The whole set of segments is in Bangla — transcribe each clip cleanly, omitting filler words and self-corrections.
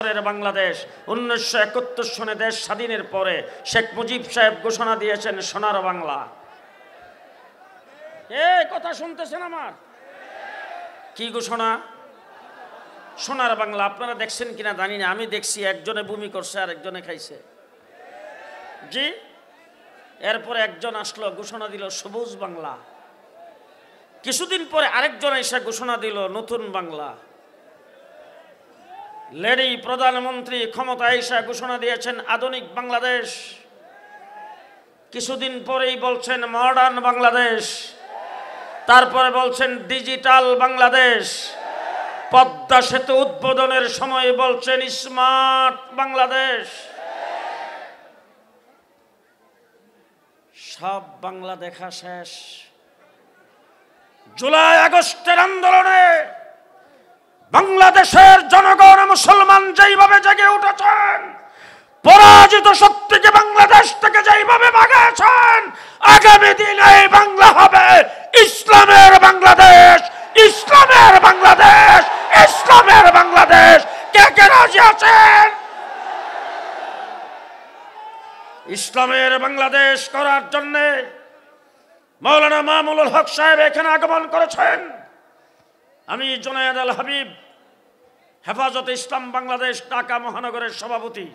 বাংলাদেশ 1971 সনে দেশ স্বাধীনের পরে শেখ মুজিব সাহেব ঘোষণা দিয়েছেন সোনার বাংলা। এই কথা শুনতেছেন আমার? কি ঘোষণা? সোনার বাংলা। আপনারা দেখছেন কিনা জানি না, আমি দেখছি একজনে বমি করছে আর একজনে খাইছে। জি, এরপরে একজন আসলো ঘোষণা দিল সবুজ বাংলা। কিছুদিন পরে আরেকজন এসে ঘোষণা দিল নতুন বাংলা। লেডি প্রধানমন্ত্রী ক্ষমতায় এসে ঘোষণা দিয়েছেন আধুনিক বাংলাদেশ। কিছুদিন পরেই বলছেন মডার্ন বাংলাদেশ, তারপরে বলছেন ডিজিটাল বাংলাদেশ। পদ্মা সেতু উদ্বোধনের সময় বলছেন স্মার্ট বাংলাদেশ। সব বাংলা দেখা শেষ। জুলাই আগস্টের আন্দোলনে বাংলাদেশের জনগণ মুসলমান যেইভাবে জেগে উঠেছেন, পরাজিত শক্তিকে বাংলাদেশ থেকে যেইভাবে ভাগিয়েছেন, আগামী দিনে বাংলা হবে ইসলামের বাংলাদেশ, ইসলামের বাংলাদেশ, ইসলামের বাংলাদেশ। কে কে রাজি আছেন ইসলামের বাংলাদেশ করার জন্য? মাওলানা মামুনুল হক সাহেব এখানে আগমন করেছেন। আমি জুনায়েদ আল হাবিব, হেফাজতে ইসলাম বাংলাদেশ ঢাকা মহানগরের সভাপতি।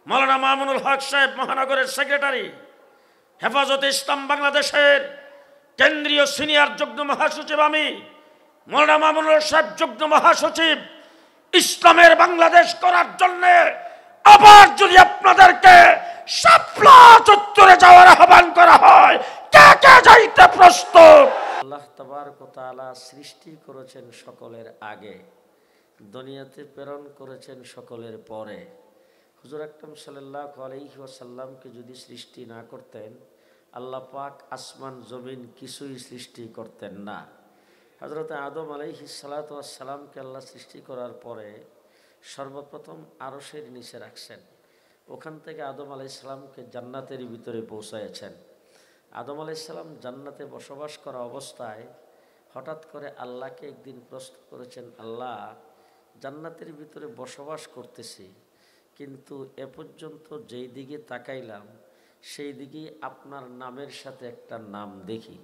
মাওলানা মামুনুল হক সাহেব মহানগরের সেক্রেটারি। হেফাজতে ইসলাম বাংলাদেশের কেন্দ্রীয় সিনিয়র যুগ্ম মহাসচিব আমি। মাওলানা মামুনুল সাহেব যুগ্ম মহাসচিব। ইসলামের বাংলাদেশ করার জন্য আবার যদি আপনাদেরকে শাপলা চত্বরে যাওয়ার আহ্বান করা হয়, কে কে যাইতে প্রস্তুত? আল্লাহ তাবারক ওয়া তাআলা সৃষ্টি করেছেন সকলের আগে, দুনিয়াতে প্রেরণ করেছেন সকলের পরে। হুজুর আকরাম সাল্লাল্লাহু আলাইহি ওয়াসাল্লামকে যদি সৃষ্টি না করতেন, আল্লাহ পাক আসমান জমিন কিছুই সৃষ্টি করতেন না। হযরত আদম আলাইহিস সালাতু ওয়াস সালামকে আল্লাহ সৃষ্টি করার পরে সর্বপ্রথম আরশের নিচে রাখছেন। ওখান থেকে আদম আলাইহিস সালামকে জান্নাতের ভিতরে পৌঁছায়েছেন। আদম আলাইহিস সালাম জান্নাতে বসবাস করা অবস্থায় হঠাৎ করে আল্লাহকে একদিন প্রশ্ন করেছেন, আল্লাহ, জান্নাতের ভিতরে বসবাস করতেছি, কিন্তু এ পর্যন্ত যেই দিকে তাকাইলাম সেই দিকেই আপনার নামের সাথে একটা নাম দেখি।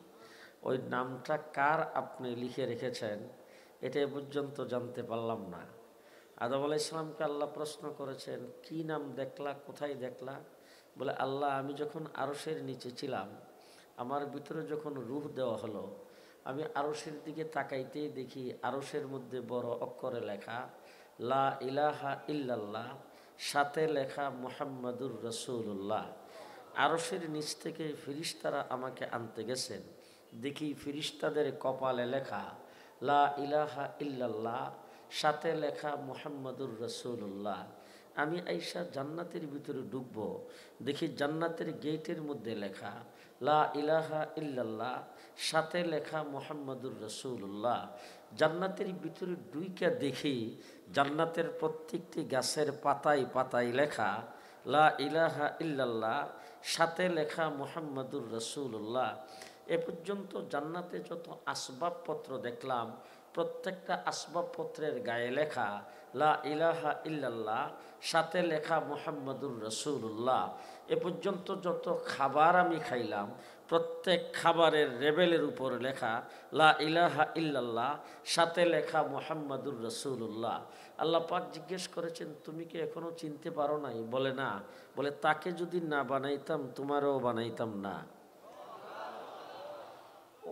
ওই নামটা কার আপনি লিখে রেখেছেন এটা এ পর্যন্ত জানতে পারলাম না। আদম আলাইহিস সালামকে আল্লাহ প্রশ্ন করেছেন, কি নাম দেখলা, কোথায় দেখলা? বলে, আল্লাহ, আমি যখন আরশের নিচে ছিলাম, আমার ভিতরে যখন রূহ দেওয়া হলো, আমি আরশের দিকে তাকাইতেই দেখি আরশের মধ্যে বড় অক্ষরে লেখা লা ইলাহা ইল্লাল্লাহ, সাথে লেখা মুহাম্মাদুর রাসূলুল্লাহ। আরশের নিচ থেকে ফেরেশতারা আমাকে আনতে গেছেন, দেখি ফেরেশতাদের কপালে লেখা লা ইলাহা ইল্লাল্লাহ, সাথে লেখা মুহাম্মাদুর রাসূলুল্লাহ। আমি আইসা জান্নাতের ভিতরে ঢুকবো, দেখি জান্নাতের গেটের মধ্যে লেখা লা ইলাহা ইল্লাল্লাহ, সাথে লেখা মুহাম্মাদুর রাসূলুল্লাহ। জান্নাতের ভিতরে ঢুইকা দেখি জান্নাতের প্রত্যেকটি গাছের পাতায় পাতায় লেখা লা ইলাহা ইল্লাল্লাহ, সাথে লেখা মুহাম্মাদুর রাসূলুল্লাহ। এ পর্যন্ত জান্নাতে যত আসবাবপত্র দেখলাম, প্রত্যেকটা আসবাবপত্রের গায়ে লেখা লা ইলাহা ইল্লাল্লাহ, সাথে লেখা মুহাম্মাদুর রাসূলুল্লাহ। এ পর্যন্ত যত খাবার আমি খাইলাম, প্রত্যেক খাবারের লেবেলের উপর লেখা লা ইলাহা ইল্লাল্লাহ, সাথে লেখা মুহাম্মাদুর রাসূলুল্লাহ। আল্লাহ পাক জিজ্ঞেস করেছেন, তুমি কি এখনো চিনতে পারো নাই? বলে, না। বলে, তাকে যদি না বানাইতাম তোমারও বানাইতাম না।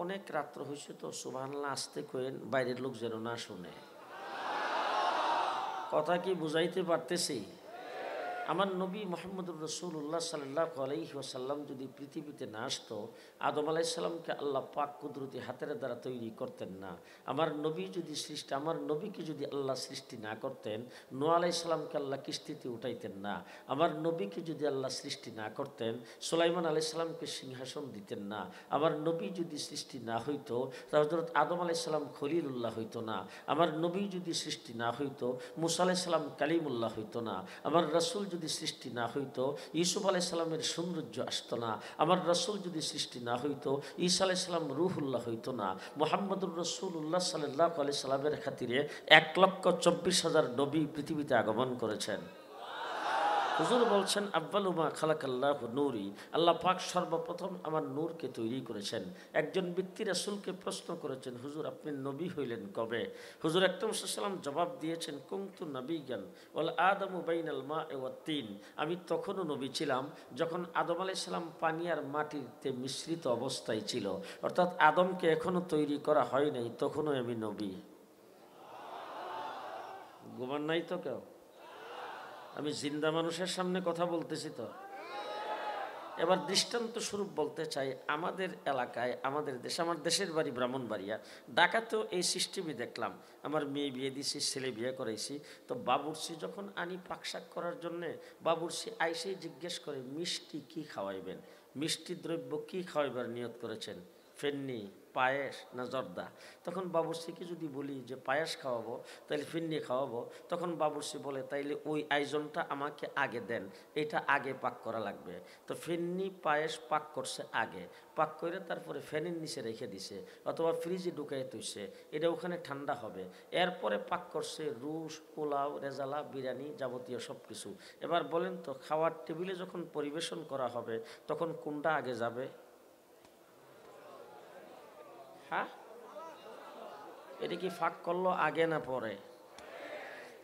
অনেক রাত্র হয়েছে তো, সুবহানাল্লাহ আস্তে কইেন, বাইরের লোক যেন না শুনে। কথা কি বুঝাইতে পারতেছি? আমার নবী মুহাম্মদুর রাসূলুল্লাহ সাল্লাল্লাহু আলাইহি ওয়াসাল্লাম যদি পৃথিবীতে না আসতো, আদম আলাইহিস সালামকে আল্লাহ পাক কুদরতি হাতের দ্বারা তৈরি করতেন না। আমার নবীকে যদি আল্লাহ সৃষ্টি না করতেন, নূহ আলাইহিস সালামকে আল্লাহ কিস্তিতে উঠাইতেন না। আমার নবীকে যদি আল্লাহ সৃষ্টি না করতেন, সুলাইমান আলাইহিস সালামকে সিংহাসন দিতেন না। আমার নবী যদি সৃষ্টি না হইতো, তাহলে হযরত আদম আলাইহিস সালাম খলিলুল্লাহ হইতো না। আমার নবী যদি সৃষ্টি না হইতো, মূসা আলাইহিস সালাম কালিমুল্লাহ হইতো না। আমার রাসূল যদি সৃষ্টি না হইতো ইউসুফ আলাইহিস সালামের সৌন্দর্য আসতো না, আমার রাসূল যদি সৃষ্টি না হইতো ঈসা আলাইহিস সালাম রূহুল্লাহ হইতো না। মুহাম্মদুর রাসূলুল্লাহ সাল্লাল্লাহু আলাইহি সাল্লামের খাতিরে 1,24,000 নবী পৃথিবীতে আগমন করেছেন। হুজুর বলছেন আব্বালুমা খালাকাল্লাহু নূরি, আল্লাহ পাক সর্বপ্রথম আমার নূরকে তৈরি করেছেন। একজন ব্যক্তি রাসূলকে প্রশ্ন করেছেন, হুজুর আপনি নবী হইলেন কবে? হুজুর আকরাম সাল্লাল্লাহু আলাইহি ওয়াসাল্লাম জবাব দিয়েছেন, কুনতু নবিয়্যান ওয়াল আদামু বাইনাল মা'i ওয়াত তিন। আমি তখনও নবী ছিলাম যখন আদম আলাইহিস সালাম পানি আর মাটিতে মিশ্রিত অবস্থায় ছিল, অর্থাৎ আদমকে এখনো তৈরি করা হয় নাই, তখনও আমি নবী। ঘুমান নাই তো কেউ? আমি জিন্দা মানুষের সামনে কথা বলতেছি তো। এবার দৃষ্টান্ত স্বরূপ বলতে চাই, আমাদের এলাকায়, আমাদের দেশে, আমার দেশের বাড়ি ব্রাহ্মণবাড়িয়া, ঢাকাতেও এই সিস্টেমই দেখলাম। আমার মেয়ে বিয়ে দিয়েছি, ছেলে বিয়ে করাইছি, তো বাবুর্চি যখন আনি পাকশাক করার জন্যে, বাবুর্চি আইসেই জিজ্ঞেস করে মিষ্টি কি খাওয়াইবেন, মিষ্টি দ্রব্য কি খাওয়াইবার নিয়ত করেছেন, ফেন্নি, পায়েস না জর্দা? তখন বাবুর্চিকে যদি বলি যে পায়েস খাওয়াবো, তাইলে ফিন্নি খাওয়াবো, তখন বাবুর্চি বলে তাইলে ওই আয়োজনটা আমাকে আগে দেন, এটা আগে পাক করা লাগবে। তো ফিন্নি পায়েস পাক করছে আগে, পাক করে তারপরে ফ্যানের নিচে রেখে দিছে অথবা ফ্রিজে ঢুকাই তুইছে, এটা ওখানে ঠান্ডা হবে। এরপরে পাক করছে রুশ, পোলাও, রেজালা, বিরিয়ানি, যাবতীয় সব কিছু। এবার বলেন তো, খাওয়ার টেবিলে যখন পরিবেশন করা হবে তখন কোনটা আগে যাবে? হ্যাঁ, এটা কি ফাঁক করলো আগে না পরে?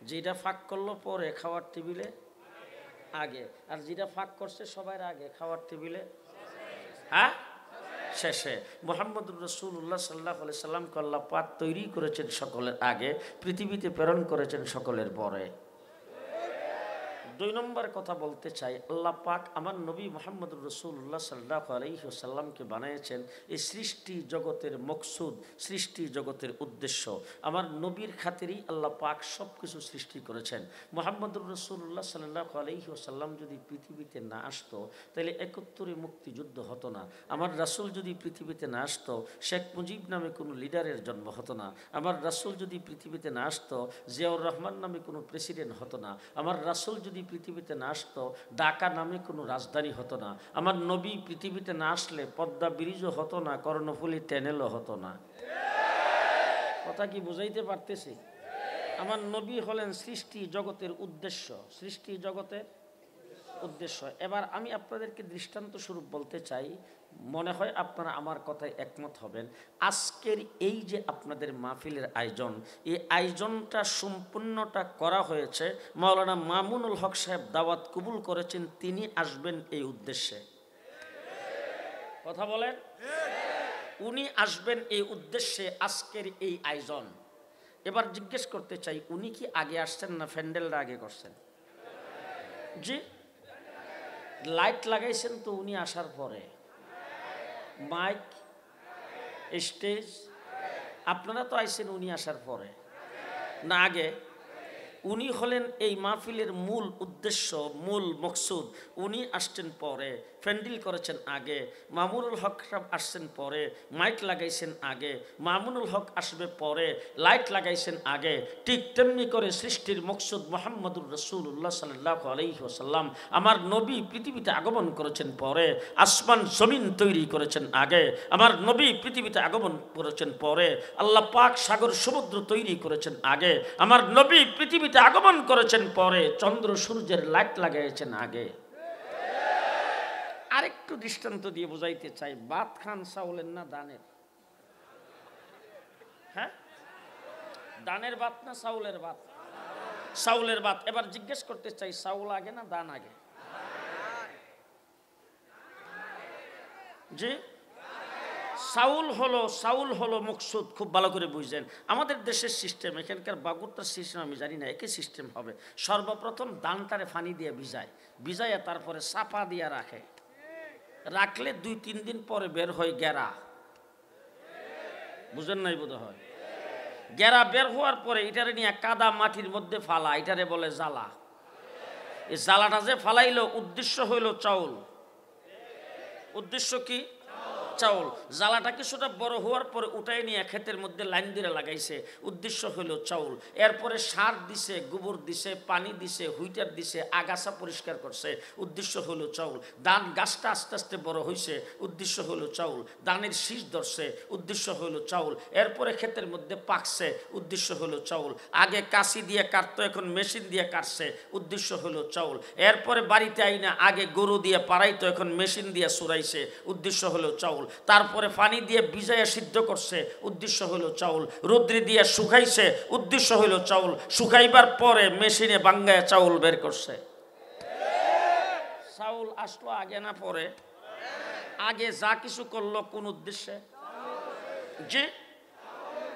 যেটা ফাঁক করলো পরে খাওয়ার টেবিলে আগে, আর যেটা ফাঁক করছে সবার আগে খাওয়ার টেবিলে হ্যাঁ শেষে। মুহাম্মদুর রাসূলুল্লাহ সাল্লাল্লাহু আলাইহি সাল্লামকে আল্লাহ পাক তৈরি করেছেন সকলের আগে, পৃথিবীতে প্রেরণ করেছেন সকলের পরে। 2 নম্বর কথা বলতে চাই, আল্লাহ পাক আমার নবী মুহাম্মদুর রাসূলুল্লাহ সাল্লাল্লাহু আলাইহি ওয়াসাল্লামকে বানিয়েছেন এই সৃষ্টি জগতের মকসুদ, সৃষ্টি জগতের উদ্দেশ্য। আমার নবীর খাতিরেই আল্লাহ পাক সব কিছু সৃষ্টি করেছেন। মুহাম্মদুর রাসূলুল্লাহ সাল্লাল্লাহু আলাইহি ওয়াসাল্লাম যদি পৃথিবীতে না আসতো তাহলে 71 মুক্তিযুদ্ধ হতো না। আমার রাসূল যদি পৃথিবীতে না আসতো শেখ মুজিব নামে কোনো লিডারের জন্ম হতো না। আমার রাসূল যদি পৃথিবীতে না আসতো জিয়াউর রহমান নামে কোনো প্রেসিডেন্ট হতো না। আমার রাসূল যদি পৃথিবীতে না আসতো ঢাকা নামে কোনো রাজধানী হতো না। আমার নবী পৃথিবীতে না আসলে পদ্মা ব্রিজও হতো না, কর্ণফুলী ট্যানেলও হতো না। কথা কি বুঝাইতে পারতেছি? আমার নবী হলেন সৃষ্টি জগতের উদ্দেশ্য, সৃষ্টি জগতের উদ্দেশ্য। এবার আমি আপনাদেরকে দৃষ্টান্ত স্বরূপ বলতে চাই, মনে হয় আপনারা আমার কথায় একমত হবেন। আজকের এই যে আপনাদের মাহফিলের আয়োজন, এই আয়োজনটা সম্পূর্ণটা করা হয়েছে, মাওলানা মামুনুল হক সাহেব দাওয়াত কবুল করেছেন, তিনি আসবেন এই উদ্দেশ্যে। কথা বলেন, উনি আসবেন এই উদ্দেশ্যে আজকের এই আয়োজন। এবার জিজ্ঞেস করতে চাই, উনি কি আগে আসছেন না প্যান্ডেলরা আগে করছেন? জি, লাইট লাগাইছেন তো উনি আসার পরে, মাইক, স্টেজ, আপনারা তো আইছেন উনি আসার পরে না আগে? উনি হলেন এই মাহফিলের মূল উদ্দেশ্য, মূল মকসুদ। উনি আসছেন পরে, প্যান্ডেল করেছেন আগে, মামুনুল হক সাহেব আসছেন পরে, মাইক লাগাইছেন আগে, মামুনুল হক আসবে পরে, লাইট লাগাইছেন আগে। ঠিক তেমনি করে সৃষ্টির মকসুদ মুহাম্মদুর রাসূলুল্লাহ সাল্লাল্লাহু আলাইহি ওয়াসাল্লাম আমার নবী পৃথিবীতে আগমন করেছেন পরে, আসমান জমিন তৈরি করেছেন আগে। আমার নবী পৃথিবীতে আগমন করেছেন পরে, আল্লাহ পাক সাগর সমুদ্র তৈরি করেছেন আগে। আমার নবী পৃথিবীতে আগমন করেছেন পরে, চন্দ্র সূর্যের লাইট লাগাইছেন আগে। আরেকটু দৃষ্টান্ত দিয়ে বুঝাইতে চাই, ভাত খান চাউলের না দানের? হ্যাঁ, দানের ভাত না চাউলের ভাত? চাউলের ভাত। এবার জিজ্ঞেস করতে চাই, চাউল আগে না দান আগে? জি, চাউল হলো মকসুদ। খুব ভালো করে বুঝলেন। আমাদের দেশের সিস্টেম, এখানকার বাগুরটার সিস্টেম আমি জানি না, একই সিস্টেম হবে। সর্বপ্রথম দানটারে পানি দিয়ে ভিজায় তারপরে চাপা দিয়ে রাখলে 2-3 দিন পরে বের হয় গেরা। বুঝেন নাই বোধ হয়? গেরা বের হওয়ার পরে এটারে নিয়ে কাদা মাটির মধ্যে ফালা, এটারে বলে জ্বালা। এই জ্বালাটা যে ফালাইলো উদ্দেশ্য হইল চাউল। উদ্দেশ্য কি? চাউল জ্বালাটা কিছুটা বড় হওয়ার পরে উঠাই নিয়ে ক্ষেতের মধ্যে লাইন দিয়ে লাগাইছে, উদ্দেশ্য হলো চাউল। এরপরে সার দিছে, গোবর দিছে, পানি দিছে, হুইটার দিছে, আগাছা পরিষ্কার করছে, উদ্দেশ্য হলো চাউল। ধান গাছটা আস্তে আস্তে বড় হয়েছে, উদ্দেশ্য হলো চাউল। ধানের শীষ ধরছে, উদ্দেশ্য হলো চাউল। এরপরে ক্ষেতের মধ্যে পাকছে, উদ্দেশ্য হলো চাউল। আগে কাশি দিয়ে কাটতো, এখন মেশিন দিয়ে কাটছে, উদ্দেশ্য হলো চাউল। এরপরে বাড়িতে আইনা আগে গরু দিয়ে পাড়াইতো, এখন মেশিন দিয়ে সুরাইছে, উদ্দেশ্য হলো চাউল। তারপরে পানি দিয়ে ভিজাইয়া সিদ্ধ করছে, উদ্দেশ্য হলো চাউল। রৌদ্রে দিয়ে শুকাইছে, উদ্দেশ্য হলো চাউল। শুকাইবার পরে মেশিনে বাঙ্গায় চাউল বের করছে। চাউল আসলো আগে না পরে? আগে যা কিছু করলো কোন উদ্দেশ্যে? জি,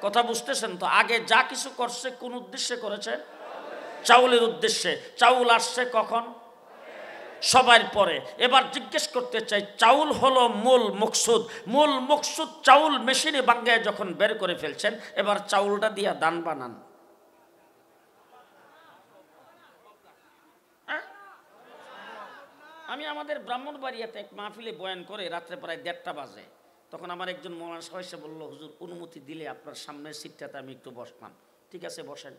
কথা বুঝতেছেন তো? আগে যা কিছু করছে কোন উদ্দেশ্যে করেছে? চাউলের উদ্দেশ্যে। চাউল আসছে কখন? সবার পরে। এবার জিজ্ঞেস করতে চাই, চাউল হলো মূল মকসুদ। মূল মকসুদ চাউল মেশিনে বাঙ্গায় যখন বের করে ফেলছেন, এবার চাউলটা দিয়া দান বানান। আমি আমাদের ব্রাহ্মণবাড়িয়াতে এক মাহফিলে বয়ান করে রাত্রে প্রায় 1:30টা বাজে। তখন আমার একজন মৌলানা সাহেব এসে বলল, হুজুর অনুমতি দিলে আপনার সামনের সিটটাতে আমি একটু বসতাম। ঠিক আছে বসেন।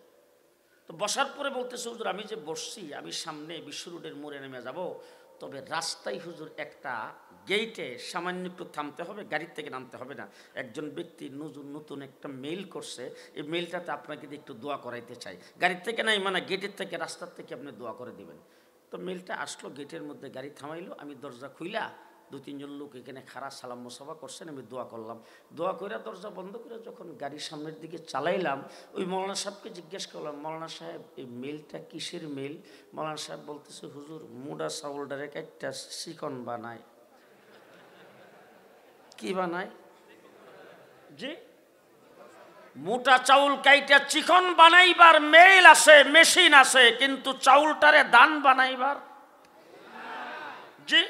তো বসার পরে বলতেছে, হুজুর আমি যে বসছি, আমি সামনে বিশ্ব রোডের মোড়ে নেমে যাব, তবে রাস্তায় হুজুর একটা গেইটে সামান্য একটু থামতে হবে, গাড়ির থেকে নামতে হবে না। একজন ব্যক্তি নতুন একটা মেইল করছে, এই মেইলটাতে আপনাকে একটু দোয়া করাইতে চাই। গাড়ির থেকে নাই মানে গেটের থেকে, রাস্তার থেকে আপনি দোয়া করে দিবেন। তো মেইলটা আসলো, গেটের মধ্যে গাড়ি থামাইলো, আমি দরজা খুইলা 2-3 জন লোক এখানে খাড়া সালাম মোসাফা করছেন, আমি দোয়া করলাম। দোয়া করে দরজা বন্ধ করে যখন গাড়ির সামনের দিকে চালাইলাম, ওই মৌলানা সাহেবকে জিজ্ঞেস করলাম, মৌলানা সাহেব এই মেইলটা কিসের মেইল? মৌলানা সাহেব বলতেছে, হুজুর মুডা চাউলটারে একটা চিকন বানায়। কি বানায়? জি, মোটা চাউল কাইটা চিকন বানাইবার মেইল আছে, মেশিন আছে, কিন্তু চাউলটারে দান বানাইবার। জি,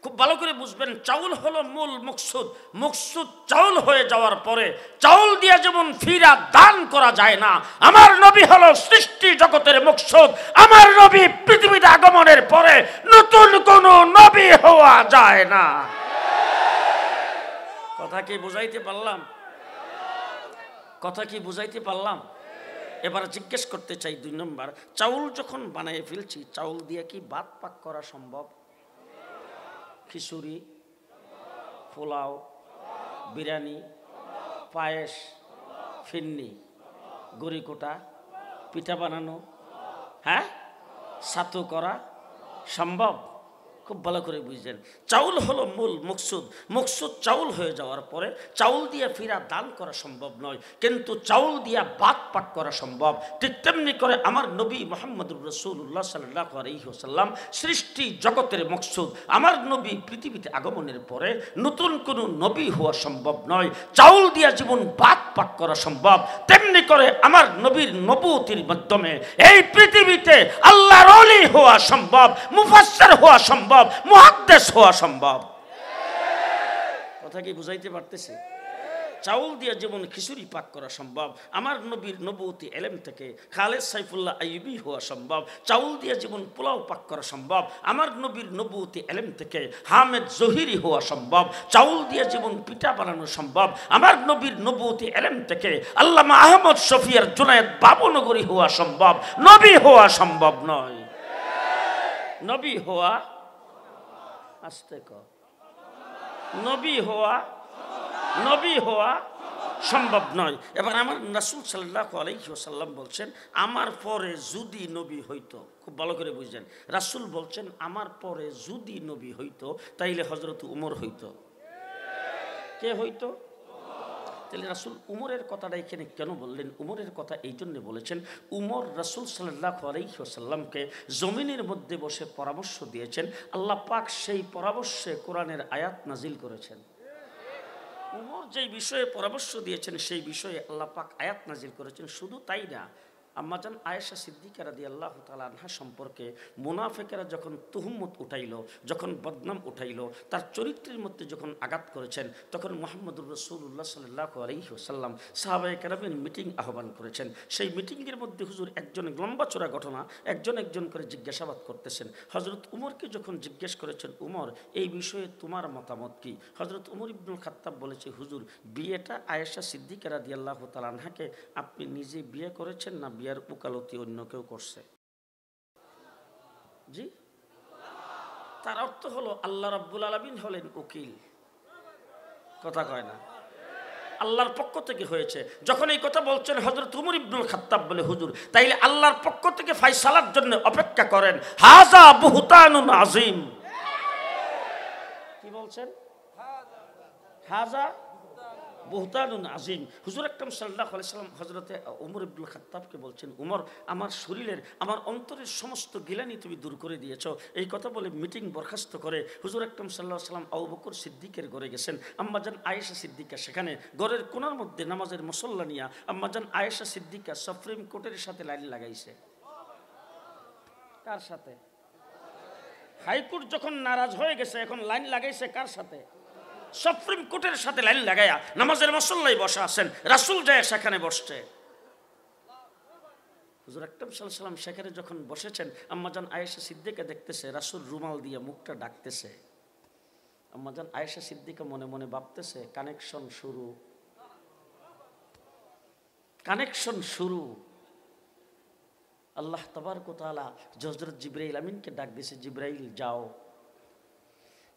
খুব ভালো করে বুঝবেন, চাউল হলো মূল মকসুদ। মকসুদ চাউল হয়ে যাওয়ার পরে চাউল দিয়ে যেমন ফিরা দান করা যায় না, আমার নবী হলো সৃষ্টি জগতের মকসুদ। আমার নবী পৃথিবীতে আগমনের পরে নতুন কোন নবী হওয়া যায় না। কথা কি বুঝাইতে পারলাম? কথা কি বুঝাইতে পারলাম? এবার জিজ্ঞেস করতে চাই 2 নম্বর, চাউল যখন বানিয়ে ফেলছি, চাউল দিয়ে কি ভাত পাক করা সম্ভব? খিচুড়ি, পোলাও, বিরিয়ানি, পায়েস, ফিন্নি, গড়িকোটা, পিঠা বানানো, হ্যাঁ, ছাতু করা সম্ভব? খুব ভালো করে বুঝছেন, চাউল হলো মূল মকসুদ। মকসুদ চাউল হয়ে যাওয়ার পরে চাউল দিয়ে ফিরা দান করা সম্ভব নয়, কিন্তু চাউল দিয়া ভাত পাক করা সম্ভব। ঠিক তেমনি করে আমার নবী মুহাম্মদুর রাসূলুল্লাহ সাল্লাল্লাহু আলাইহি ওয়াসাল্লাম সৃষ্টি জগতের মকসুদ। আমার নবী পৃথিবীতে আগমনের পরে নতুন কোনো নবী হওয়া সম্ভব নয়, চাউল দিয়া জীবন ভাত পাক করা সম্ভব। তেমনি করে আমার নবীর নবুয়তির মাধ্যমে এই পৃথিবীতে আল্লাহর ওলি হওয়া সম্ভব, মুফাসসির হওয়া সম্ভব, মুহাদ্দিস হওয়া সম্ভব। কথা কি বুঝাইতে পারতেছে? চাউল দিয়ে যেমন খিচুড়ি পাক করা সম্ভব, আমার নবীর নবুয়তি ইলম থেকে খালেদ সাইফুল্লাহ আইয়ুবী হওয়া সম্ভব। চাউল দিয়ে যেমন পোলাও পাক করা সম্ভব, আমার নবীর নবুয়তি ইলম থেকে হামেদ জহিরি হওয়া সম্ভব। চাউল দিয়ে যেমন পিঠা বানানো সম্ভব, আমার নবীর নবুয়তি ইলম থেকে আল্লামা আহমদ শফিয়ার জুনায়েদ বাবুনগরী হওয়া সম্ভব। নবী হওয়া সম্ভব নয়। নবী হওয়া, আস্তে ক, নবী হওয়া সম্ভব নয়। এবার আমার রাসূল সাল্লাল্লাহু আলাইহি ওয়াসাল্লাম বলছেন, আমার পরে যদি নবী হইতো, খুব ভালো করে বুঝছেন, রাসূল বলছেন আমার পরে যদি নবী হইতো তাইলে হযরত উমর হইতো। কে হইতো? তাহলে রাসূল উমরের কথাটা এখানে কেন বললেন? উমরের কথা এই জন্য বলেছেন, উমর রাসূল সাল্লাল্লাহু আলাইহি ওয়াসাল্লামকে জমিনের মধ্যে বসে পরামর্শ দিয়েছেন, আল্লাহ পাক সেই পরামর্শে কোরআনের আয়াত নাজিল করেছেন। উমর যেই বিষয়ে পরামর্শ দিয়েছেন সেই বিষয়ে আল্লাহ পাক আয়াত নাজিল করেছেন। শুধু তাই না, আম্মাজান আয়েশা সিদ্দিকা রাদিয়াল্লাহু তাআলা আনহা সম্পর্কে মুনাফিকেরা যখন তুহমত উঠাইল, যখন বদনাম উঠাইল, তার চরিত্রের মধ্যে যখন আঘাত করেছেন, তখন মুহাম্মদুর রাসূলুল্লাহ সাল্লাল্লাহু আলাইহি ওয়াসাল্লাম সাহাবায়ে কেরামের মিটিং আহ্বান করেছেন। সেই মিটিংয়ের মধ্যে হুজুর একজন লম্বা চড়া ঘটনা একজন একজন করে জিজ্ঞাসাবাদ করতেছেন। হযরত উমরকে যখন জিজ্ঞেস করেছেন, উমর এই বিষয়ে তোমার মতামত কি? হযরত উমর ইবনুল খাত্তাব বলেছে, হুজুর বিয়েটা আয়েশা সিদ্দিকা রাদিয়াল্লাহু তাআলা আনহাকে আপনি নিজে বিয়ে করেছেন না বিয়ার উকালতি অন্য কেউ করছে? জি, তার অর্থ হলো আল্লাহ রাব্বুল আলামিন হলেন উকিল। কথা কয় না, আল্লাহর পক্ষ থেকে হয়েছে। যখন এই কথা বলছেন হযরত উমর ইবনুল খাত্তাব বলে, হুজুর তাইলে আল্লাহর পক্ষ থেকে ফয়সালার জন্য অপেক্ষা করেন। হাযা বুহতানুন আযীম। কি বলছেন? হাযা বুহতানুন আযীম। হুজুর আকরাম সাল্লাল্লাহু আলাইহি সাল্লাম হযরতে ওমর ইবনুল খাত্তাবকে বলছেন, উমর আমার শরীরের আমার অন্তরের সমস্ত গিলানি তুমি দূর করে দিয়েছো। এই কথা বলে মিটিং বরখাস্ত করে হুজুর আকরাম সাল্লাল্লাহু আলাইহি সাল্লাম আবু বকর সিদ্দিকের ঘরে গেছেন। আম্মাজান আয়েশা সিদ্দিকা সেখানে ঘরের কোণার মধ্যে নামাজের মুসল্লা নিয়া আম্মাজান আয়েশা সিদ্দিকা সুপ্রিম কোর্টের সাথে লাইন লাগাইছে। কার সাথে? হাইকোর্ট যখন নারাজ হয়ে গেছে এখন লাইন লাগাইছে কার সাথে? সুপ্রিম কোর্টের সাথে লাইন লাগায়া নামাজের মুসল্লায় বসা আছেন, রাসূল যায় সেখানে বসছে। হুজুর আকরাম সাল্লাল্লাহু আলাইহি সাল্লাম সেখানে যখন বসেছেন, আম্মাজান আয়েশা সিদ্দিকা দেখতেছে রাসূল রুমাল দিয়ে মুখটা ঢাকতেছে। আম্মাজান আয়েশা সিদ্দিকা মনে মনে ভাবতেছে, কানেকশন শুরু, কানেকশন শুরু। আল্লাহ তাবারক ওয়া তাআলা হযরত জিবরাইল আমিনকে ডাক দিয়েছে, জিবরাইল যাও।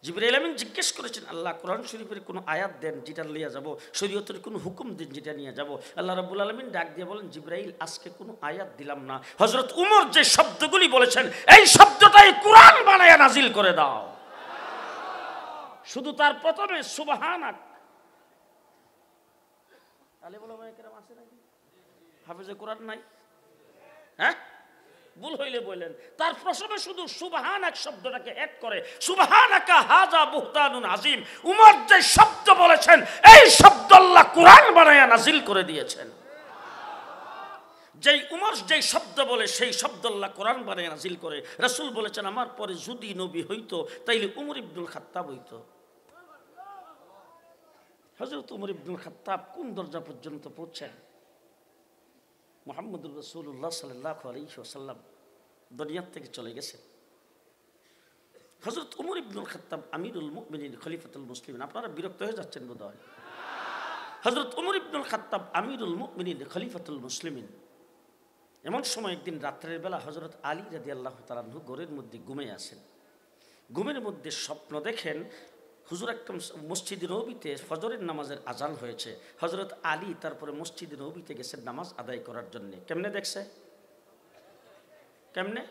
জিবরাইল আমিন জিজ্ঞেস করেছেন, আল্লাহ কোরআন শরীফের কোনো আয়াত দেন যেটা নিয়ে যাব, শরীয়তের কোনো হুকুম দেন যেটা নিয়ে যাব। আল্লাহ রাব্বুল আলামিন ডাক দিয়ে বলেন, জিবরাইল আজকে কোনো আয়াত দিলাম না, হযরত উমর যে শব্দগুলি বলেছেন এই শব্দটাই কোরআন বানায়া নাজিল করে দাও। শুধু তার প্রথমে সুবহানাক, আলেম ওলামায়ে কেরাম আছে নাকি? হাফেজে কোরআন নাই? হ্যাঁ, ভুল হইলে বলেন। তার প্রথমে শুধু সুবহানাক শব্দটাকে এড করে, সুবহানাকা হাযা বুহতানুন আযীম। উমর যে শব্দ বলেছেন এই শব্দ আল্লাহ কোরআন বানায়া নাজিল করে দিয়েছেন। যেই উমর যেই শব্দ বলে সেই শব্দ আল্লাহ কোরআন বানায়া নাজিল করে। রাসূল বলেছেন, আমার পরে যদি নবী হইতো তাইলে উমর ইবনুল খাত্তাব হইতো। হযরত উমর ইবনুল খাত্তাব কোন দরজা পর্যন্ত পৌঁছেন? মুহাম্মদুর রাসূলুল্লাহ সাল্লাল্লাহু আলাইহি ওয়াসাল্লাম দুনিয়া থেকে চলে গেছে। হযরত উমর ইবনুল খাত্তাব আমিরুল মুমিনিন খলিফাতুল মুসলিমিন। আপনারা বিরক্ত হয়ে যাচ্ছেন বোধহয়। হযরত উমর ইবনুল খাত্তাব আমিরুল মুমিনিন খলিফাতুল মুসলিমিন। এমন সময় একদিন রাত্রের বেলা হযরত আলী রাদিয়াল্লাহু তাআলা আনহু ঘরের মধ্যে ঘুমিয়ে আছেন। ঘুমের মধ্যে স্বপ্ন দেখেন হুজুর আকরাম মসজিদে নববীতে ফজরের নামাজের আজান হয়েছে। হযরত আলী তারপরে মসজিদে নববীতে গেছেন নামাজ আদায় করার জন্য। কেমনে দেখছে? কেমনে?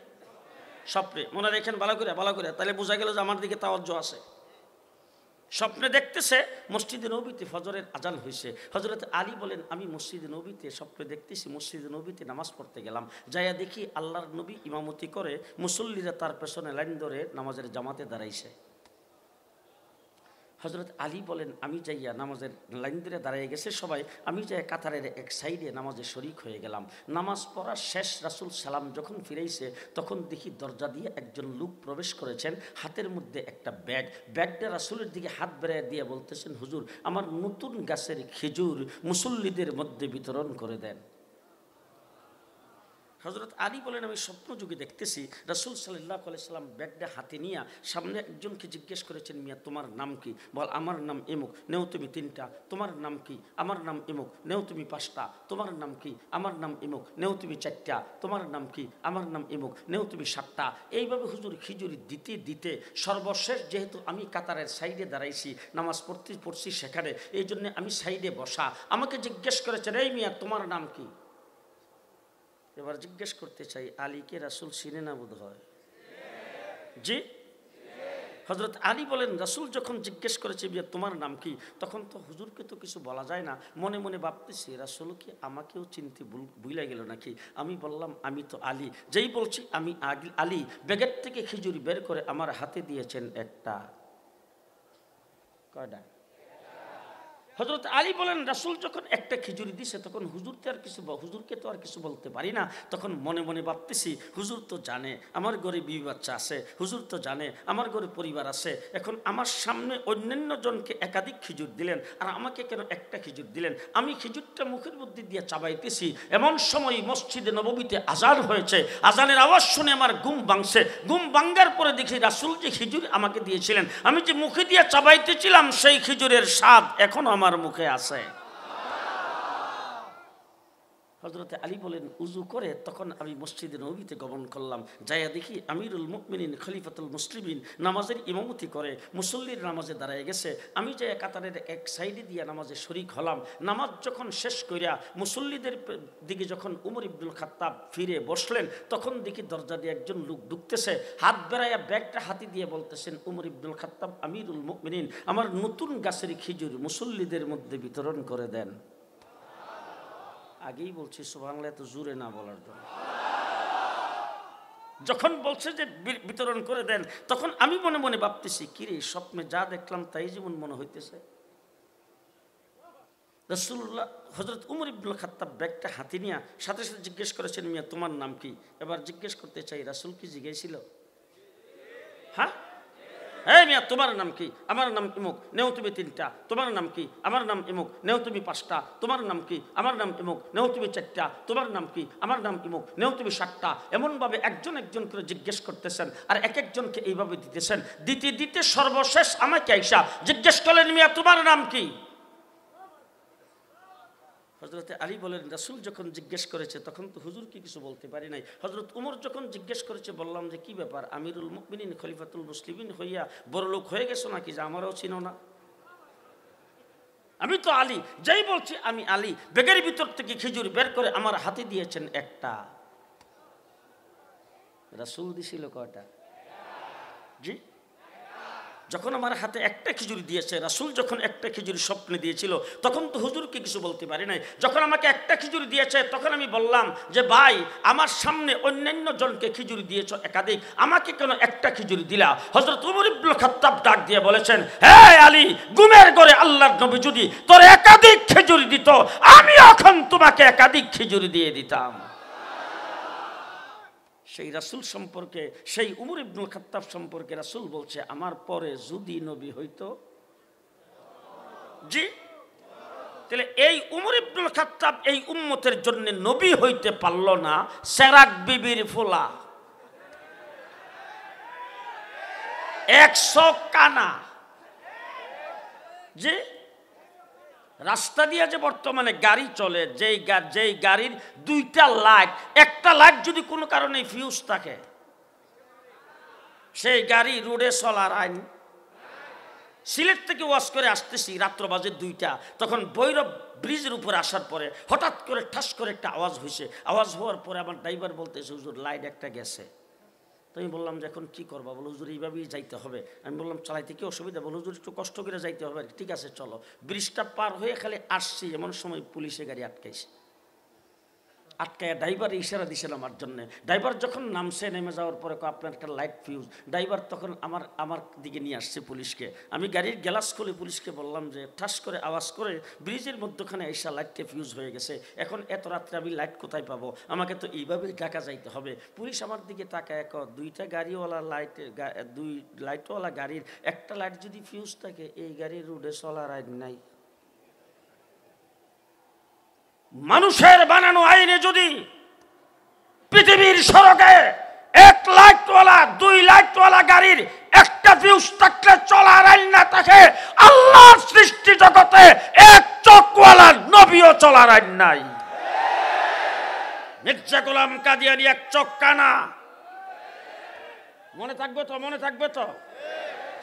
স্বপ্নে। মনে রাখেন ভালো করে, তাহলে বোঝা গেল যে আমার দিকে তাওয়াজ্জুহ আছে। স্বপ্নে দেখতেছে মসজিদে নববীতে ফজরের আজান হয়েছে। হযরত আলী বলেন, আমি মসজিদে নববীতে স্বপ্নে দেখতেছি মসজিদে নববীতে নামাজ পড়তে গেলাম, যাইয়া দেখি আল্লাহর নবী ইমামতি করে, মুসল্লিরা তার পেছনে লাইন ধরে নামাজের জামাতে দাঁড়াইছে। হযরত আলী বলেন, আমি যাইয়া নামাজের লাইন ধরে দাঁড়িয়ে গেছে সবাই, আমি যাই কাতারের এক সাইডে নামাজে শরিক হয়ে গেলাম। নামাজ পড়ার শেষ রাসূল সালাম যখন ফিরাইছে তখন দেখি দরজা দিয়ে একজন লোক প্রবেশ করেছেন, হাতের মধ্যে একটা ব্যাগটা রাসূলের দিকে হাত বেড়ায় দিয়ে বলতেছেন, হুজুর আমার নতুন গাছের খেজুর মুসল্লিদের মধ্যে বিতরণ করে দেন। হযরত আলী বলেন, আমি স্বপ্নযোগে দেখতেছি রাসূল সাল্লাল্লাহু আলাইহি সাল্লাম ব্যাগটা হাতে নিয়ে সামনে একজনকে জিজ্ঞেস করেছেন, মিয়া তোমার নাম কি? বল, আমার নাম এমুক। নেও তুমি 3টা। তোমার নাম কি? আমার নাম এমুক। নেও তুমি 5টা। তোমার নাম কি? আমার নাম এমুক। নেও তুমি 4টা। তোমার নাম কি? আমার নাম এমুক। নেও তুমি 7টা। এইভাবে হুজুর খিজুরি দিতে দিতে সর্বশেষ যেহেতু আমি কাতারের সাইডে দাঁড়াইছি, নামাজ পড়ছি সেখানে, এই জন্য আমি সাইডে বসা। আমাকে জিজ্ঞেস করেছেন, এই মিয়া তোমার নাম কি? এবার জিজ্ঞেস করতে চাই, আলীকে রাসূল চিনে না বোধ হয়? জি। হযরত আলী বলেন, রাসূল যখন জিজ্ঞেস করেছে তোমার নাম কি, তখন তো হুজুরকে তো কিছু বলা যায় না। মনে মনে ভাবতেছি রাসূল কি আমাকেও চিনতে ভুলে গেল নাকি। আমি বললাম, আমি তো আলী। যেই বলছি আমি আলী, ব্যাগের থেকে খিজুরি বের করে আমার হাতে দিয়েছেন একটা। কয়টা? হযরত আলী বলেন রাসূল যখন একটা খিচুড়ি দিছে তখন হুজুরকে তো আর কিছু বলতে পারি না। তখন মনে মনে ভাবতেছি হুজুর তো জানে আমার ঘরে বিবি বাচ্চা আছে, হুজুর তো জানে আমার ঘরে পরিবার আছে, এখন আমার সামনে অন্যান্য জনকে একাধিক খিচুড়ি দিলেন আর আমাকে কেন একটা খিচুড়ি দিলেন? আমি খিচুড়িটা মুখের মধ্যে দিয়ে চাবাইতেছি, এমন সময় মসজিদে নববীতে আজান হয়েছে। আজানের আওয়াজ শুনে আমার ঘুম ভাঙছে। ঘুম ভাঙার পরে দেখি রাসূল যে খিচুড়ি আমাকে দিয়েছিলেন, আমি যে মুখে দিয়ে চাবাইতেছিলাম সেই খিচুড়ির স্বাদ এখনো আমার মুখে আছে। হযরত আলী বলেন উযু করে তখন আমি মসজিদে নববীতে গমন করলাম। যাইয়া দেখি আমিরুল মুমিনিন খলিফাতুল মুসলিমিন নামাজের ইমামতি করে মুসল্লির নামাজে দাঁড়ায় গেছে। আমি যে কাতারের এক সাইডে দিয়ে নামাজে শরীক হলাম। নামাজ যখন শেষ করিয়া মুসল্লিদের দিকে যখন উমর ইবনুল খাত্তাব ফিরে বসলেন তখন দেখি দরজা দিয়ে একজন লোক ঢুকতেছে, হাত বেড়াইয়া ব্যাগটা হাতি দিয়ে বলতেছেন, উমর ইবনুল খাত্তাব আমিরুল মুমিনিন আমার নতুন গাছের খিজুর মুসল্লিদের মধ্যে বিতরণ করে দেন। আগেই বলছি সুবহানাল্লাহ, এত জোরে না বলার জন্য। যখন বলছে যে বিতরণ করে দেন তখন আমি মনে মনে ভাবতেছি কিরে স্বপ্নে যা দেখলাম তাই যেমন মনে হইতেছে। রাসূলুল্লাহ হযরত উমর ইবনুল খাত্তাব ব্যাগটা হাতে নিয়ে সাথে সাথে জিজ্ঞেস করেছেন, মিয়া তোমার নাম কি? এবার জিজ্ঞেস করতে চাই রাসূল কি জিজ্ঞেসছিল? হ্যাঁ, হ্যাঁ মিয়া তোমার নাম কি? আমার নাম ইমুক, নেও তুমি 3টা। তোমার নাম কি? আমার নাম ইমুক, নেও তুমি 5টা। তোমার নাম কি? আমার নাম ইমুক, নেও তুমি 4টা। তোমার নাম কি? আমার নাম ইমুক, নেও তুমি 7টা। এমনভাবে একজন একজন করে জিজ্ঞেস করতেছেন আর এক একজনকে এইভাবে দিতেছেন। দিতে দিতে সর্বশেষ আমাকে আইসা জিজ্ঞেস করলেন, মিয়া তোমার নাম কি? হযরত আলী বলেন রাসূল যখন জিজ্ঞেস করেছে তখন তো হুজুর কি কিছু বলতে পারি নাই। হযরত উমর যখন জিজ্ঞেস করেছে বললাম যে কি ব্যাপার, আমিরুল মুমিনিন খলিফাতুল মুসলিমিন হইয়া বড় লোক হয়ে গেছো নাকি যে আমারও চিনো না? আমি তো আলী, যাই বলছি আমি আলী। ব্যাগের ভিতর থেকে খিজুর বের করে আমার হাতে দিয়েছেন একটা। রাসূল দিছিল কয়টা? জি, যখন আমার হাতে একটা খিচুড়ি দিয়েছে, রাসূল যখন একটা খিচুড়ি স্বপ্নে দিয়েছিল তখন তো হুজুরকে কিছু বলতে পারি নাই। যখন আমাকে একটা খিচুড়ি দিয়েছে তখন আমি বললাম যে ভাই আমার সামনে অন্যান্য জনকে খিচুড়ি দিয়েছ একাধিক, আমাকে কেন একটা খিচুড়ি দিলা? হযরত উমর ইবনুল খাত্তাব ডাক দিয়ে বলেছেন, হে আলী, ঘুমের ঘরে আল্লাহর নবী যদি তোর একাধিক খিচুড়ি দিত আমি এখন তোমাকে একাধিক খিচুড়ি দিয়ে দিতাম। সেই রাসূল সম্পর্কে, সেই উমর ইবনুল খাত্তাব সম্পর্কে রাসূল বলছে, আমার পরে যদি নবী হইতো। জি, তাহলে এই উমর ইবনুল খাত্তাব এই উম্মতের জন্য নবী হইতে পারল না। সেরাক বিবির ফুলা 100 কানা। জি, রাস্তা দিয়ে যে বর্তমানে গাড়ি চলে, যেই গাড়ির 2টা লাইট, একটা লাইট যদি কোনো কারণে ফিউজ থাকে সেই গাড়ি রোডে চলার আইন। সিলেট থেকে ওয়াশ করে আসতেছি, রাত্র বাজে 2টা, তখন ভৈরব ব্রিজের উপরে আসার পরে হঠাৎ করে ঠাস করে একটা আওয়াজ হয়েছে। আওয়াজ হওয়ার পরে আমার ড্রাইভার বলতেছে, হুজুর লাইট একটা গেছে। তো আমি বললাম যে এখন কী করবা? বলো হুজুর এইভাবেই যাইতে হবে। আমি বললাম চালাইতে কি অসুবিধা? বলো হুজুর একটু কষ্ট করে যাইতে হবে। ঠিক আছে চলো। ব্রিজটা পার হয়ে খালি আসছি এমন সময় পুলিশে গাড়ি আটকাইছে। আটকায় ড্রাইভার ইশারা দিয়েছিল আমার জন্য। ড্রাইভার যখন নামছে, নেমে যাওয়ার পরে আপনার একটা লাইট ফিউজ। ড্রাইভার তখন আমার দিকে নিয়ে আসছে পুলিশকে। আমি গাড়ির গ্লাস খুলে পুলিশকে বললাম যে ঠাস করে আওয়াজ করে ব্রিজের মধ্যখানে এসা লাইটটা ফিউজ হয়ে গেছে, এখন এত রাত্রে আমি লাইট কোথায় পাবো? আমাকে তো এইভাবেই ঢাকা যাইতে হবে। পুলিশ আমার দিকে তাকায়, 2টা গাড়িওয়ালা দুই লাইটওয়ালা গাড়ির একটা লাইট যদি ফিউজ থাকে এই গাড়ির রোডে চলার আইন নাই। মানুষের বানানো আইনে যদি পৃথিবীর সড়কে 1 লাইটওয়ালা 2 লাইটওয়ালা গাড়ির একটা ফিউজ থাকলে চলার আইন না থাকে, আল্লাহর সৃষ্টি জগতে 1 চোখওয়ালা নবীও চলার আইন নাই। মির্জা গোলাম কাদিয়ানী 1 চোখ কানা। মনে থাকবে তো? মনে থাকবে তো?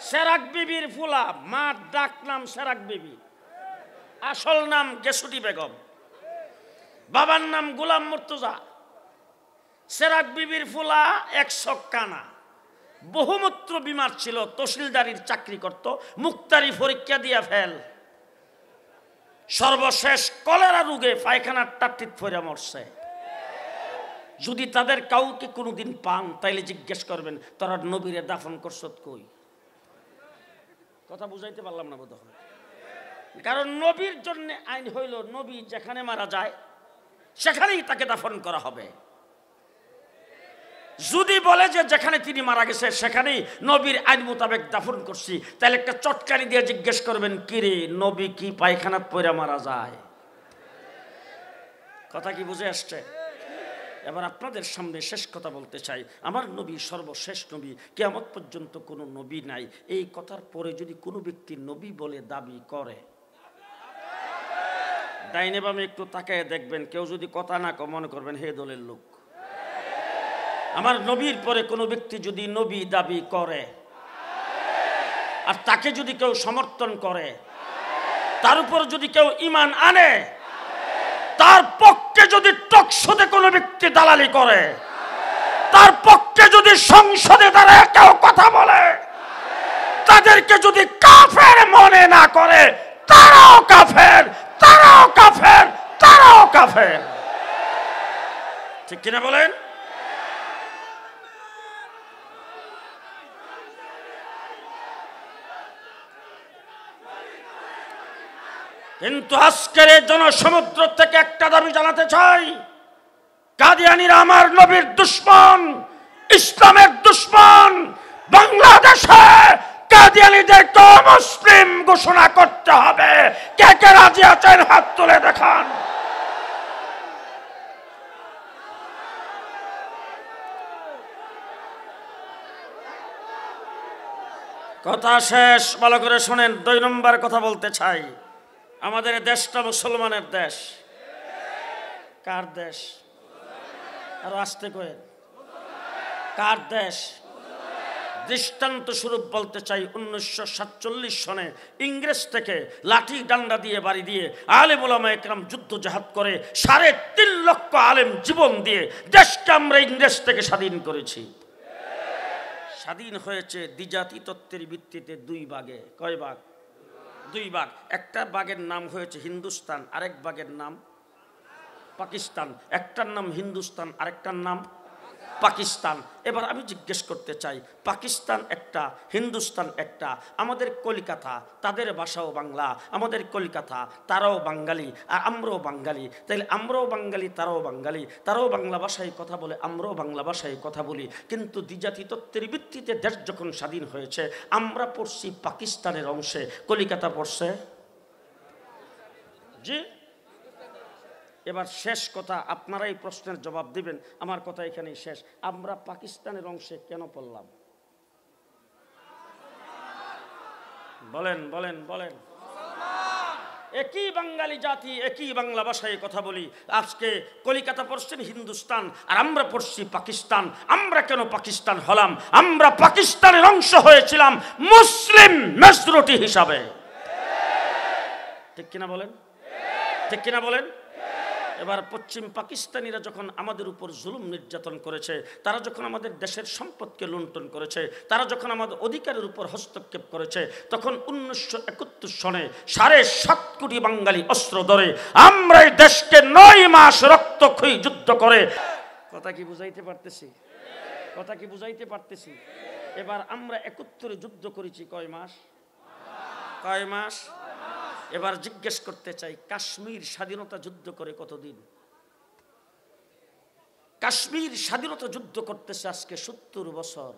সেরাক বিবির ফুলা, মার ডাক নাম সেরাক বিবি, আসল নাম গেসুটি বেগম, বাবার নাম গোলাম মুর্তজা। সেরাক বিবির ফুলা 100 কানা, বহুমূত্র বিমার ছিল, তহসিলদারির চাকরি করত, মুক্তারি পরীক্ষা দিয়া ফেল, সর্বশেষ কলেরা রোগে পায়খানার টাট্টিত ফইরা মরছে। যদি তাদের কাউকে কোনোদিন পান তাইলে জিজ্ঞেস করবেন তোরা নবীরে দাফন করছত কই? কথা বুঝাইতে পারলাম না বোধহয়। কারণ নবীর জন্য আইন হইল নবী যেখানে মারা যায় সেখানেই তাকে দাফন করা হবে। যদি বলে যে যেখানে তিনি মারা গেছে সেখানেই নবীর আইন মোতাবেক দাফন করছি, তাহলে একটা চটকারি দিয়ে জিজ্ঞেস করবেন, কিরে নবী কি পায়খানাত পয়রা মারা যায়? কথা কি বুঝে আসছে? এবার আপনাদের সামনে শেষ কথা বলতে চাই, আমার নবী সর্বশেষ নবী, কিয়ামত পর্যন্ত কোনো নবী নাই। এই কথার পরে যদি কোনো ব্যক্তি নবী বলে দাবি করে, ডাইনে বামে একটু তাকায় দেখবেন, কেউ যদি কথা না কয় মনে করবেন হে দলের লোক। আমার নবীর পরে কোনো ব্যক্তি যদি নবী দাবি করে আর তাকে যদি কেউ সমর্থন করে, তার উপর যদি কেউ ঈমান আনে, তার পক্ষে যদি টকশোতে কোনো ব্যক্তি দালালি করে, তার পক্ষে যদি সংসদে দাঁড়ায় কেউ কথা বলে, তাদেরকে যদি কাফের মনে না করে, তারাও কাফের, তারাও কাফের, তারাও কাফের। ঠিক কিনা বলেন? কিন্তু আজকের এই জনসমুদ্র থেকে একটা দাবি জানাতে চাই, কাদিয়ানীরা আমার নবীর দুশমন, ইসলামের দুশমন। বাংলাদেশে কাদিয়ানীদেরকে মুসলিম ঘোষণা করতে হবে। কে কে রাজি আছেন হাত তুলে দেখান। কথা শেষ, ভালো করে শোনেন। 2 নম্বর কথা বলতে চাই, আমাদের দেশটা মুসলমানের দেশ। কার দেশ? আরো আসতে কয়ে, কার দেশ? দৃষ্টান্ত স্বরূপ বলতে চাই, 1947 সনে ইংরেজ থেকে লাঠি ডান্ডা দিয়ে বাড়ি দিয়ে আলেম ওলামা একরাম যুদ্ধ জাহাদ করে 3.5 লক্ষ আলেম জীবন দিয়ে দেশকে আমরা ইংরেজ থেকে স্বাধীন করেছি। স্বাধীন হয়েছে দ্বিজাতি তত্ত্বের ভিত্তিতে 2 ভাগে। কয় ভাগ? 2 ভাগ। একটা ভাগের নাম হয়েছে হিন্দুস্তান, আরেক ভাগের নাম পাকিস্তান। একটার নাম হিন্দুস্তান, আরেকটার নাম পাকিস্তান। এবার আমি জিজ্ঞেস করতে চাই, পাকিস্তান একটা, হিন্দুস্তান একটা। আমাদের কলিকাতা, তাদের ভাষাও বাংলা। আমাদের কলিকাতা, তারাও বাঙালি আর আমরাও বাঙালি। তাইলে আমরাও বাঙালি, তারাও বাঙালি। তারাও বাংলা ভাষায় কথা বলে, আমরাও বাংলা ভাষায় কথা বলি। কিন্তু দ্বিজাতি তত্ত্বের ভিত্তিতে দেশ যখন স্বাধীন হয়েছে, আমরা পড়ছি পাকিস্তানের অংশে, কলিকাতা পড়ছে জি। এবার শেষ কথা, আপনারা এই প্রশ্নের জবাব দিবেন, আমার কথা এখানেই শেষ। আমরা পাকিস্তানের অংশে কেন পড়লাম? বলেন বলেন বলেন। একই বাঙালি জাতি, একই বাংলা ভাষায় কথা বলি। আজকে কলিকাতা পড়ছেন হিন্দুস্তান আর আমরা পড়ছি পাকিস্তান। আমরা কেন পাকিস্তান হলাম? আমরা পাকিস্তানের অংশ হয়েছিলাম মুসলিম মেজরিটি হিসাবে। ঠিক কিনা বলেন? ঠিক কিনা বলেন? এবার পশ্চিম পাকিস্তানিরা যখন আমাদের উপর জুলুম নির্যাতন করেছে, তারা যখন আমাদের দেশের সম্পদকে লুণ্ঠন করেছে, তারা যখন আমাদের অধিকারের উপর হস্তক্ষেপ করেছে, তখন 1971 সনে 7.5 কোটি বাঙালি অস্ত্র ধরে আমরা এই দেশকে 9 মাস রক্তক্ষয়ী যুদ্ধ করে। কথা কি বুঝাইতে পারতেছি? কথা কি বুঝাইতে পারতেছি? এবার আমরা 71 যুদ্ধ করেছি কয় মাস? কয় মাস? এবার জিজ্ঞেস করতে চাই, কাশ্মীর স্বাধীনতা যুদ্ধ করে কতদিন? কাশ্মীর স্বাধীনতা যুদ্ধ করতেছে আজকে 70 বছর।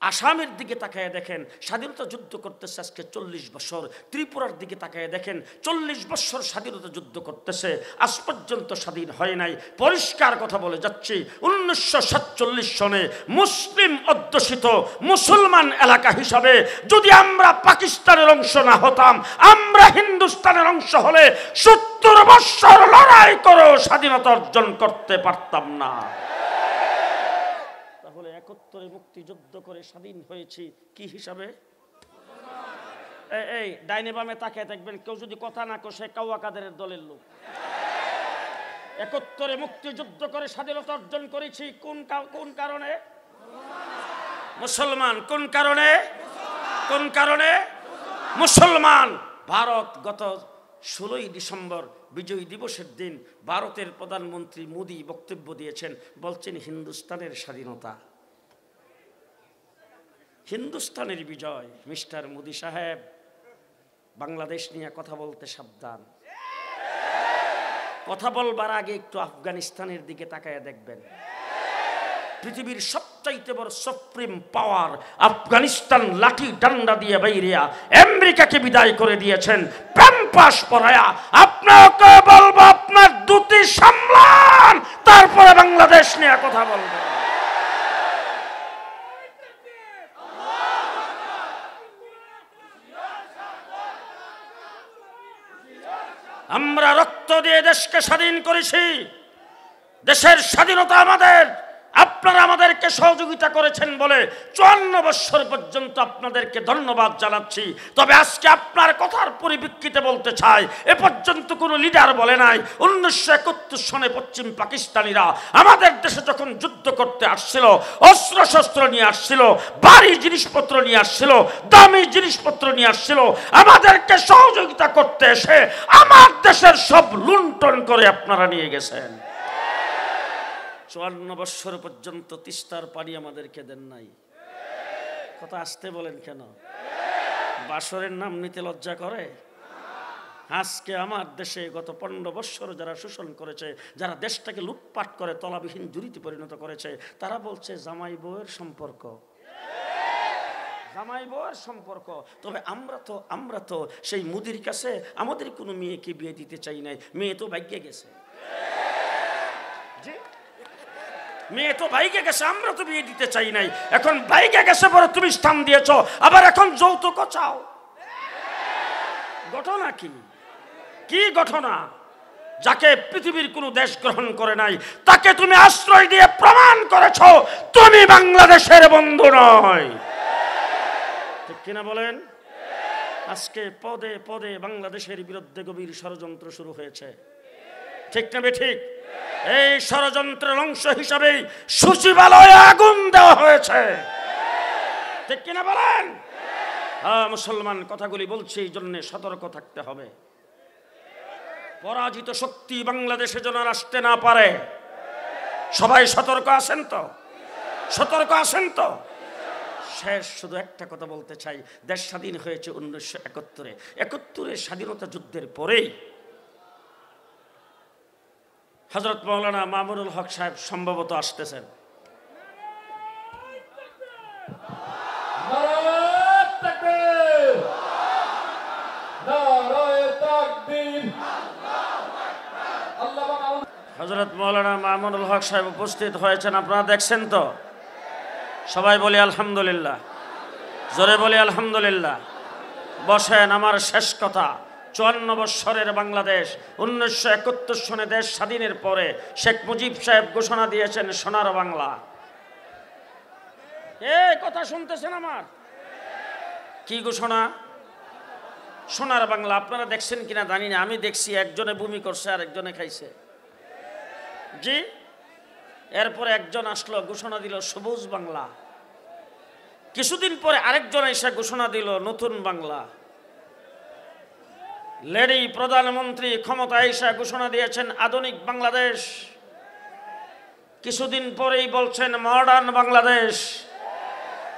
আসামের দিকে তাকায় দেখেন, স্বাধীনতা যুদ্ধ করতেছে আজকে 40 বছর। ত্রিপুরার দিকে তাকায় দেখেন, 40 বছর স্বাধীনতা যুদ্ধ করতেছে, আজ পর্যন্ত স্বাধীন হয় নাই। পরিষ্কার কথা বলে যাচ্ছি, 1947 সনে মুসলিম অধ্যুষিত মুসলমান এলাকা হিসাবে যদি আমরা পাকিস্তানের অংশ না হতাম, আমরা হিন্দুস্তানের অংশ হলে 70 বছর লড়াই করেও স্বাধীনতা অর্জন করতে পারতাম না। 71 মুক্তিযুদ্ধ করে স্বাধীন হয়েছি কি হিসাবে? এই ডাইনে বামে তাকিয়ে দেখবেন, কেউ যদি কথা না কষে কাওয়া কাদেরের দলের লোক। 71 মুক্তিযুদ্ধ করে স্বাধীনতা অর্জন করেছি কোন কারণে? মুসলমান। কোন কারণে? কোন কারণে? মুসলমান। ভারত গত 16 ডিসেম্বর বিজয় দিবসের দিন ভারতের প্রধানমন্ত্রী মোদি বক্তব্য দিয়েছেন, বলছেন হিন্দুস্তানের স্বাধীনতা, হিন্দুস্তানের বিজয়। মিস্টার মোদি সাহেব, বাংলাদেশ নিয়ে কথা বলতে সাবধান। কথা বলবার আগে একটু আফগানিস্তানের দিকে তাকায় দেখবেন। পৃথিবীর সবচাইতে বড় সুপ্রিম পাওয়ার আফগানিস্তান লাঠি ডান্ডা দিয়ে বাইরিয়া আমেরিকাকে বিদায় করে দিয়েছেন প্যাম্পাস পরায়া। আপনাকে বলবো আপনার দুটি সামলান, তারপরে বাংলাদেশ নিয়ে কথা বলবো। আমরা রক্ত দিয়ে দেশকে স্বাধীন করেছি, দেশের স্বাধীনতা আমাদের। আপনারা আমাদেরকে সহযোগিতা করেছেন বলে 54 বছর পর্যন্ত আপনাদেরকে ধন্যবাদ জানাচ্ছি। তবে আজকে আপনার কথার পরিপ্রেক্ষিতে বলতে চাই, এ পর্যন্ত কোনো লিডার বলে নাই 1971 সনে পশ্চিম পাকিস্তানিরা আমাদের দেশে যখন যুদ্ধ করতে আসছিল, অস্ত্র শস্ত্র নিয়ে আসছিল, ভারী জিনিসপত্র নিয়ে আসছিল, দামি জিনিসপত্র নিয়ে আসছিল, আমাদেরকে সহযোগিতা করতে এসে আমার দেশের সব লুণ্ঠন করে আপনারা নিয়ে গেছেন। 54 বছর পর্যন্ত তিস্তার পানি আমাদেরকে দেন নাই। কথা আসতে বলেন কেন? বাসরের নাম নিতে লজ্জা করে? আজকে আমার দেশে গত 15 বছর যারা শোষণ করেছে, যারা দেশটাকে লুটপাট করে তলাবিহীন জুড়িতে পরিণত করেছে, তারা বলছে জামাই বউয়ের সম্পর্ক, জামাই বউয়ের সম্পর্ক। তবে আমরা তো সেই মুদির কাছে আমাদের কোনো মেয়েকে বিয়ে দিতে চাই নাই। মেয়ে তো ভাগ্যে গেছে, মেয়ে তো বাইকে গেছে, আমরা তো বিয়ে দিতে চাই নাই। এখন বাইকে গেছে পরে তুমি স্থান দিয়েছ, আবার এখন যৌতুক চাও। ঘটনা কি? কি ঘটনা? যাকে পৃথিবীর কোনো দেশ গ্রহণ করে নাই তাকে তুমি আশ্রয় দিয়ে প্রমাণ করেছ তুমি বাংলাদেশের বন্ধু নয়। ঠিক কিনা বলেন? আজকে পদে পদে বাংলাদেশের বিরুদ্ধে গভীর ষড়যন্ত্র শুরু হয়েছে। ঠিক না ঠিক? এই ষড়যন্ত্রের অংশ হিসাবে সচিবালয়ে আগুন দেওয়া হয়েছে। ঠিক কিনা বলেন? হ্যাঁ, মুসলমান কথাগুলি বলছি এই জন্য সতর্ক থাকতে হবে। পরাজিত শক্তি বাংলাদেশে যেন আসতে না পারে। সবাই সতর্ক আছেন তো? সতর্ক আছেন তো? শেষ শুধু একটা কথা বলতে চাই, দেশ স্বাধীন হয়েছে 1971-এ। 71-এর স্বাধীনতা যুদ্ধের পরেই হযরত মাওলানা মামুনুল হক সাহেব সম্ভবত আসতেছেন। হযরত মাওলানা মামুনুল হক সাহেব উপস্থিত হয়েছেন, আপনারা দেখছেন তো? সবাই বলি আলহামদুলিল্লাহ, জোরে বলি আলহামদুলিল্লাহ। বসেন। আমার শেষ কথা, 54 বৎসরের বাংলাদেশ 1971 সনে দেশ স্বাধীনের পরে শেখ মুজিব সাহেব ঘোষণা দিয়েছেন সোনার বাংলা। এই কথা শুনতেছেন আমার? কি ঘোষণা? সোনার বাংলা। আপনারা দেখছেন কিনা জানি না, আমি দেখছি একজনে বমি করছে আর একজনে খাইছে। জি। এরপরে একজন আসলো, ঘোষণা দিল সবুজ বাংলা। কিছুদিন পরে আরেকজন এসে ঘোষণা দিল নতুন বাংলা। লেডি প্রধানমন্ত্রী ক্ষমতায় এসে ঘোষণা দিয়েছেন আধুনিক বাংলাদেশ। কিছুদিন পরেই বলছেন মডার্ন বাংলাদেশ,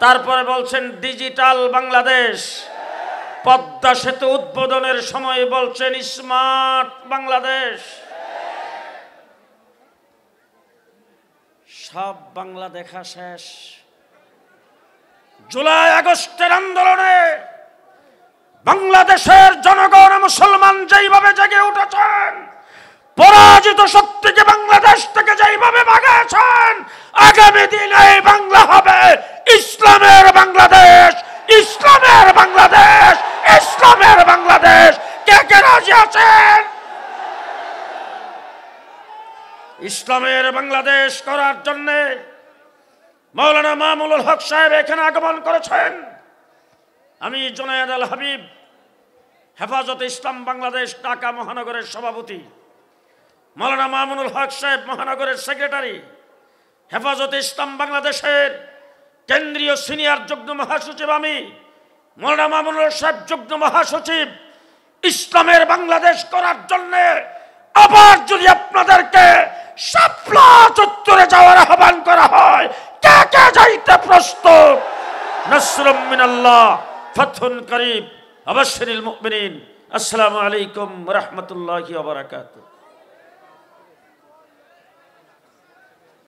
তারপরে বলছেন ডিজিটাল বাংলাদেশ। পদ্মা সেতু উদ্বোধনের সময় বলছেন স্মার্ট বাংলাদেশ। সব বাংলা দেখা শেষ। জুলাই আগস্টের আন্দোলনে বাংলাদেশের জনগণ মুসলমান যেইভাবে জেগে উঠেছেন, পরাজিত শক্তিকে বাংলাদেশ থেকে যেইভাবে ভাগাচ্ছেন, আগামী দিনে এই বাংলা হবে ইসলামের বাংলাদেশ, ইসলামের বাংলাদেশ, ইসলামের বাংলাদেশ। কে কে রাজি আছেন? ইসলামের বাংলাদেশ করার জন্য মাওলানা মামুনুল হক সাহেব এখানে আগমন করেছেন। আমি জুনায়েদ আল হাবিব, হেফাজতে ইসলাম বাংলাদেশ ঢাকা মহানগরের সভাপতি, মাওলানা মামুনুল হক সাহেব মহানগরের সেক্রেটারি, হেফাজতে ইসলাম বাংলাদেশের কেন্দ্রীয় সিনিয়র যুগ্ম মহাসচিব আমি, মাওলানা মামুনুল সাহেব যুগ্ম মহাসচিব। ইসলামের বাংলাদেশ করার জন্য আবার যদি আপনাদেরকে শাপলা চত্বরে যাওয়ার আহ্বান করা হয়, কে কে যাইতে প্রস্তুত? নাসরুম মিনাল্লাহ, ফাতহুন করিব, আবাশশিরিল মুমিনিন। আসসালামু আলাইকুম ওয়া রাহমাতুল্লাহি ওয়া বারাকাতুহু।